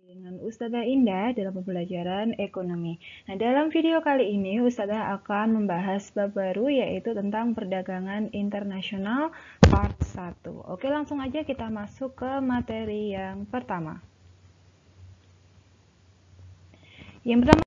Dengan Ustazah Indah dalam pembelajaran ekonomi. Nah, dalam video kali ini Ustazah akan membahas bab baru yaitu tentang perdagangan internasional part 1. Oke, langsung aja kita masuk ke materi yang pertama. Yang pertama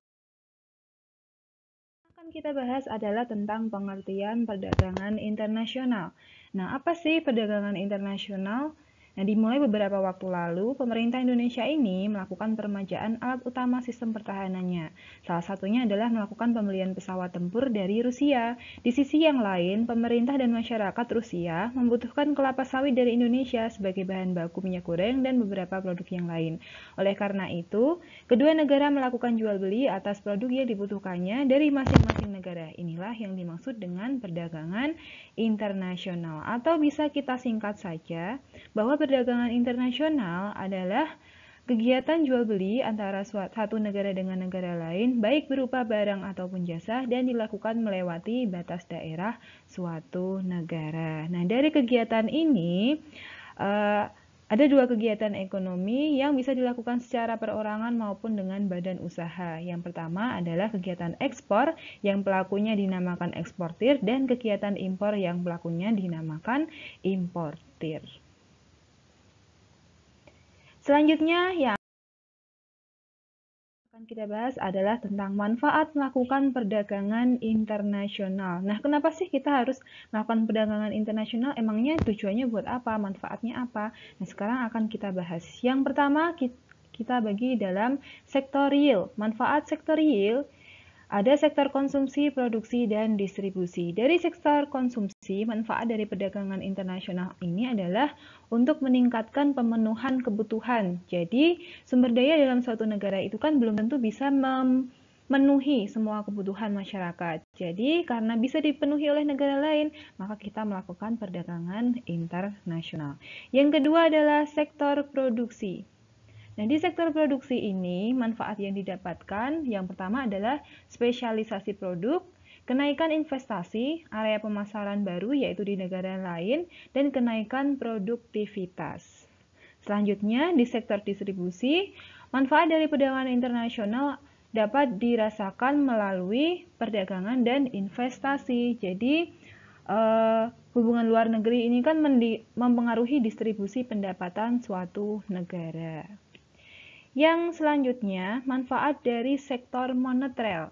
akan kita bahas adalah tentang pengertian perdagangan internasional. Nah, apa sih perdagangan internasional? Nah, dimulai beberapa waktu lalu, pemerintah Indonesia ini melakukan peremajaan alat utama sistem pertahanannya. Salah satunya adalah melakukan pembelian pesawat tempur dari Rusia. Di sisi yang lain, pemerintah dan masyarakat Rusia membutuhkan kelapa sawit dari Indonesia sebagai bahan baku minyak goreng dan beberapa produk yang lain. Oleh karena itu, kedua negara melakukan jual beli atas produk yang dibutuhkannya dari masing-masing negara. Inilah yang dimaksud dengan perdagangan internasional, atau bisa kita singkat saja bahwa perdagangan internasional adalah kegiatan jual beli antara satu negara dengan negara lain, baik berupa barang ataupun jasa, dan dilakukan melewati batas daerah suatu negara. Nah, dari kegiatan ini ada dua kegiatan ekonomi yang bisa dilakukan secara perorangan maupun dengan badan usaha. Yang pertama adalah kegiatan ekspor yang pelakunya dinamakan eksportir, dan kegiatan impor yang pelakunya dinamakan importir. Selanjutnya yang akan kita bahas adalah tentang manfaat melakukan perdagangan internasional. Nah, kenapa sih kita harus melakukan perdagangan internasional? Emangnya tujuannya buat apa? Manfaatnya apa? Nah, sekarang akan kita bahas. Yang pertama, kita bagi dalam sektor real. Manfaat sektor real ada sektor konsumsi, produksi, dan distribusi. Dari sektor konsumsi, manfaat dari perdagangan internasional ini adalah untuk meningkatkan pemenuhan kebutuhan. Jadi, sumber daya dalam suatu negara itu kan belum tentu bisa memenuhi semua kebutuhan masyarakat. Jadi, karena bisa dipenuhi oleh negara lain, maka kita melakukan perdagangan internasional. Yang kedua adalah sektor produksi. Nah, di sektor produksi ini, manfaat yang didapatkan yang pertama adalah spesialisasi produk, kenaikan investasi, area pemasaran baru yaitu di negara lain, dan kenaikan produktivitas. Selanjutnya, di sektor distribusi, manfaat dari perdagangan internasional dapat dirasakan melalui perdagangan dan investasi. Jadi, hubungan luar negeri ini kan mempengaruhi distribusi pendapatan suatu negara. Yang selanjutnya, manfaat dari sektor moneter.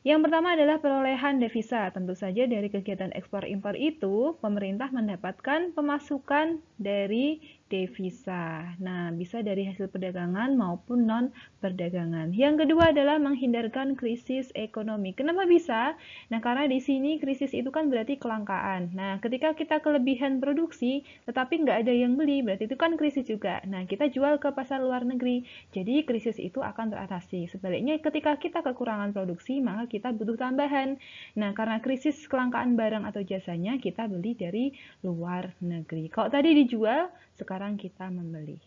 Yang pertama adalah perolehan devisa. Tentu saja dari kegiatan ekspor-impor itu, pemerintah mendapatkan pemasukan dari devisa. Nah, bisa dari hasil perdagangan maupun non-perdagangan. Yang kedua adalah menghindarkan krisis ekonomi. Kenapa bisa? Nah, karena di sini krisis itu kan berarti kelangkaan. Nah, ketika kita kelebihan produksi, tetapi nggak ada yang beli, berarti itu kan krisis juga. Nah, kita jual ke pasar luar negeri. Jadi, krisis itu akan teratasi. Sebaliknya, ketika kita kekurangan produksi, maka kita butuh tambahan. Nah, karena krisis kelangkaan barang atau jasanya, kita beli dari luar negeri. Kalau tadi dijual, sekarang kita membeli.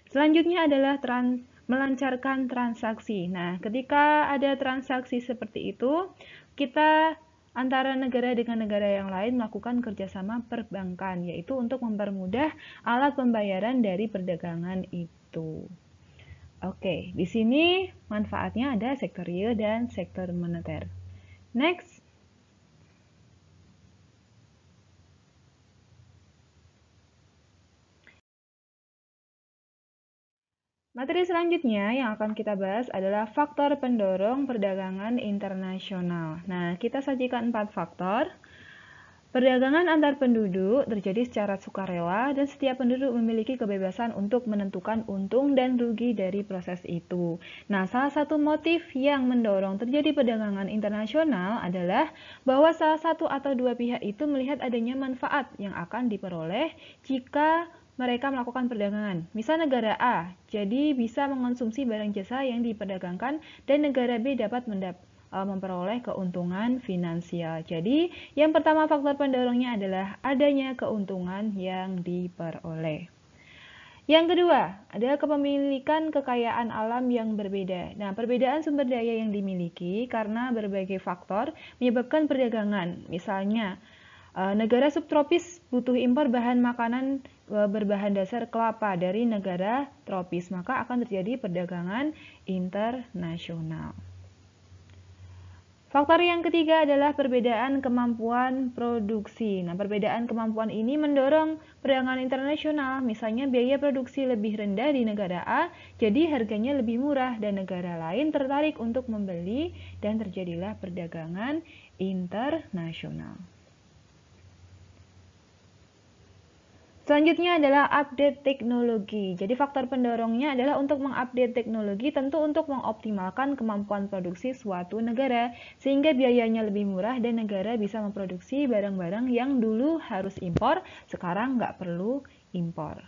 Selanjutnya adalah melancarkan transaksi. Nah, ketika ada transaksi seperti itu, kita antara negara dengan negara yang lain melakukan kerjasama perbankan, yaitu untuk mempermudah alat pembayaran dari perdagangan itu. Oke, di sini manfaatnya ada sektor real dan sektor moneter. Next. Materi selanjutnya yang akan kita bahas adalah faktor pendorong perdagangan internasional. Nah, kita sajikan 4 faktor. Perdagangan antar penduduk terjadi secara sukarela dan setiap penduduk memiliki kebebasan untuk menentukan untung dan rugi dari proses itu. Nah, salah satu motif yang mendorong terjadi perdagangan internasional adalah bahwa salah satu atau dua pihak itu melihat adanya manfaat yang akan diperoleh jika mereka melakukan perdagangan. Misal negara A, jadi bisa mengonsumsi barang jasa yang diperdagangkan dan negara B dapat memperoleh keuntungan finansial. Jadi, yang pertama faktor pendorongnya adalah adanya keuntungan yang diperoleh. Yang kedua, adalah kepemilikan kekayaan alam yang berbeda. Nah, perbedaan sumber daya yang dimiliki karena berbagai faktor menyebabkan perdagangan. Misalnya, Negara subtropis butuh impor bahan makanan berbahan dasar kelapa dari negara tropis, maka akan terjadi perdagangan internasional. Faktor yang ketiga adalah perbedaan kemampuan produksi. Nah, perbedaan kemampuan ini mendorong perdagangan internasional. Misalnya biaya produksi lebih rendah di negara A, jadi harganya lebih murah dan negara lain tertarik untuk membeli dan terjadilah perdagangan internasional. Selanjutnya adalah update teknologi. Jadi faktor pendorongnya adalah untuk mengupdate teknologi, tentu untuk mengoptimalkan kemampuan produksi suatu negara, sehingga biayanya lebih murah dan negara bisa memproduksi barang-barang yang dulu harus impor, sekarang nggak perlu impor.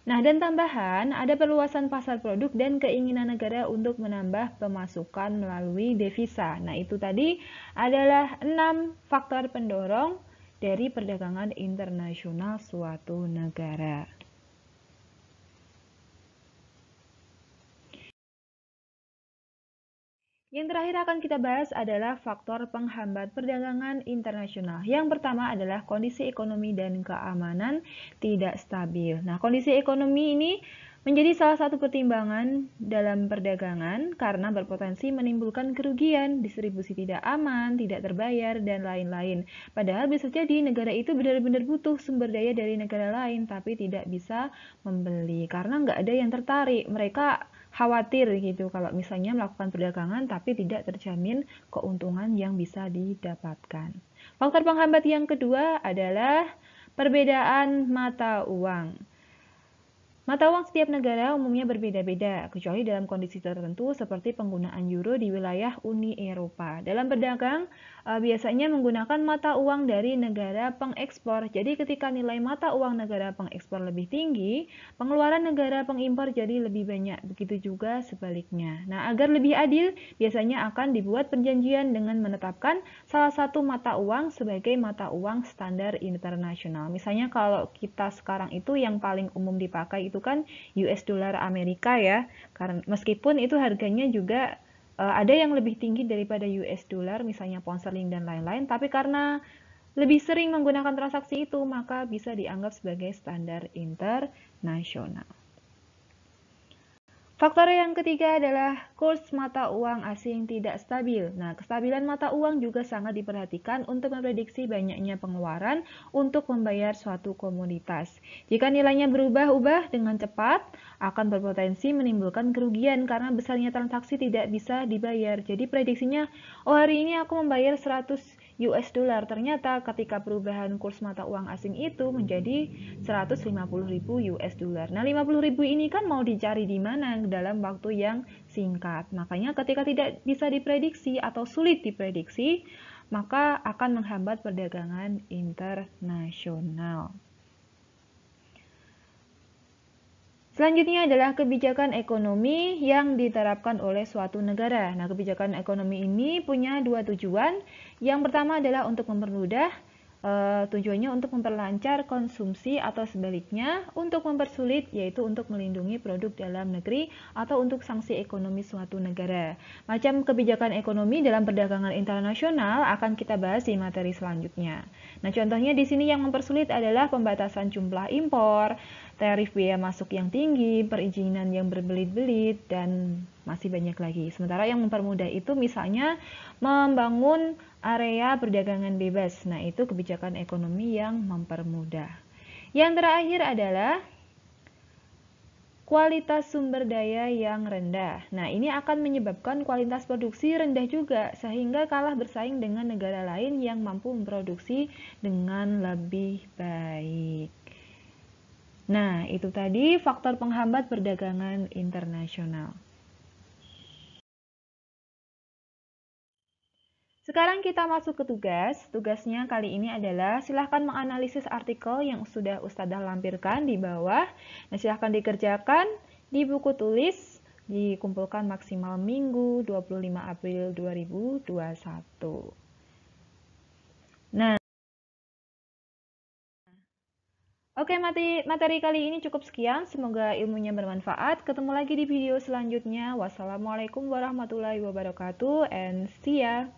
Nah, dan tambahan, ada perluasan pasar produk dan keinginan negara untuk menambah pemasukan melalui devisa. Nah, itu tadi adalah 6 faktor pendorong dari perdagangan internasional suatu negara. Yang terakhir akan kita bahas adalah faktor penghambat perdagangan internasional. Yang pertama adalah kondisi ekonomi dan keamanan tidak stabil. Nah, kondisi ekonomi ini menjadi salah satu pertimbangan dalam perdagangan karena berpotensi menimbulkan kerugian, distribusi tidak aman, tidak terbayar, dan lain-lain. Padahal bisa jadi negara itu benar-benar butuh sumber daya dari negara lain, tapi tidak bisa membeli karena nggak ada yang tertarik. Mereka khawatir gitu kalau misalnya melakukan perdagangan tapi tidak terjamin keuntungan yang bisa didapatkan. Faktor penghambat yang kedua adalah perbedaan mata uang. Mata uang setiap negara umumnya berbeda-beda, kecuali dalam kondisi tertentu seperti penggunaan euro di wilayah Uni Eropa. Dalam berdagang, biasanya menggunakan mata uang dari negara pengekspor. Jadi ketika nilai mata uang negara pengekspor lebih tinggi, pengeluaran negara pengimpor jadi lebih banyak. Begitu juga sebaliknya. Nah, agar lebih adil, biasanya akan dibuat perjanjian dengan menetapkan salah satu mata uang sebagai mata uang standar internasional. Misalnya kalau kita sekarang itu yang paling umum dipakai itu kan US dollar Amerika ya, karena meskipun itu harganya juga ada yang lebih tinggi daripada US dollar, misalnya pound sterling dan lain-lain, tapi karena lebih sering menggunakan transaksi itu, maka bisa dianggap sebagai standar internasional. Faktor yang ketiga adalah kurs mata uang asing tidak stabil. Nah, kestabilan mata uang juga sangat diperhatikan untuk memprediksi banyaknya pengeluaran untuk membayar suatu komoditas. Jika nilainya berubah-ubah dengan cepat, akan berpotensi menimbulkan kerugian karena besarnya transaksi tidak bisa dibayar. Jadi prediksinya, oh hari ini aku membayar 100 US dollar. Ternyata ketika perubahan kurs mata uang asing itu menjadi 150.000 US dollar. Nah, 50.000 ini kan mau dicari di mana dalam waktu yang singkat. Makanya ketika tidak bisa diprediksi atau sulit diprediksi, maka akan menghambat perdagangan internasional. Selanjutnya adalah kebijakan ekonomi yang diterapkan oleh suatu negara. Nah, kebijakan ekonomi ini punya dua tujuan. Yang pertama adalah untuk mempermudah, tujuannya untuk memperlancar konsumsi atau sebaliknya untuk mempersulit, yaitu untuk melindungi produk dalam negeri atau untuk sanksi ekonomi suatu negara. Macam kebijakan ekonomi dalam perdagangan internasional akan kita bahas di materi selanjutnya. Nah, contohnya di sini yang mempersulit adalah pembatasan jumlah impor, tarif biaya masuk yang tinggi, perizinan yang berbelit-belit, dan masih banyak lagi. Sementara yang mempermudah itu misalnya membangun area perdagangan bebas. Nah, itu kebijakan ekonomi yang mempermudah. Yang terakhir adalah kualitas sumber daya yang rendah. Nah, ini akan menyebabkan kualitas produksi rendah juga, sehingga kalah bersaing dengan negara lain yang mampu memproduksi dengan lebih baik. Nah, itu tadi faktor penghambat perdagangan internasional. Sekarang kita masuk ke tugas. Tugasnya kali ini adalah silahkan menganalisis artikel yang sudah Ustadzah lampirkan di bawah. Nah, silahkan dikerjakan di buku tulis, dikumpulkan maksimal Minggu 25 April 2021. Nah, oke, materi kali ini cukup sekian. Semoga ilmunya bermanfaat. Ketemu lagi di video selanjutnya. Wassalamualaikum warahmatullahi wabarakatuh, and see ya.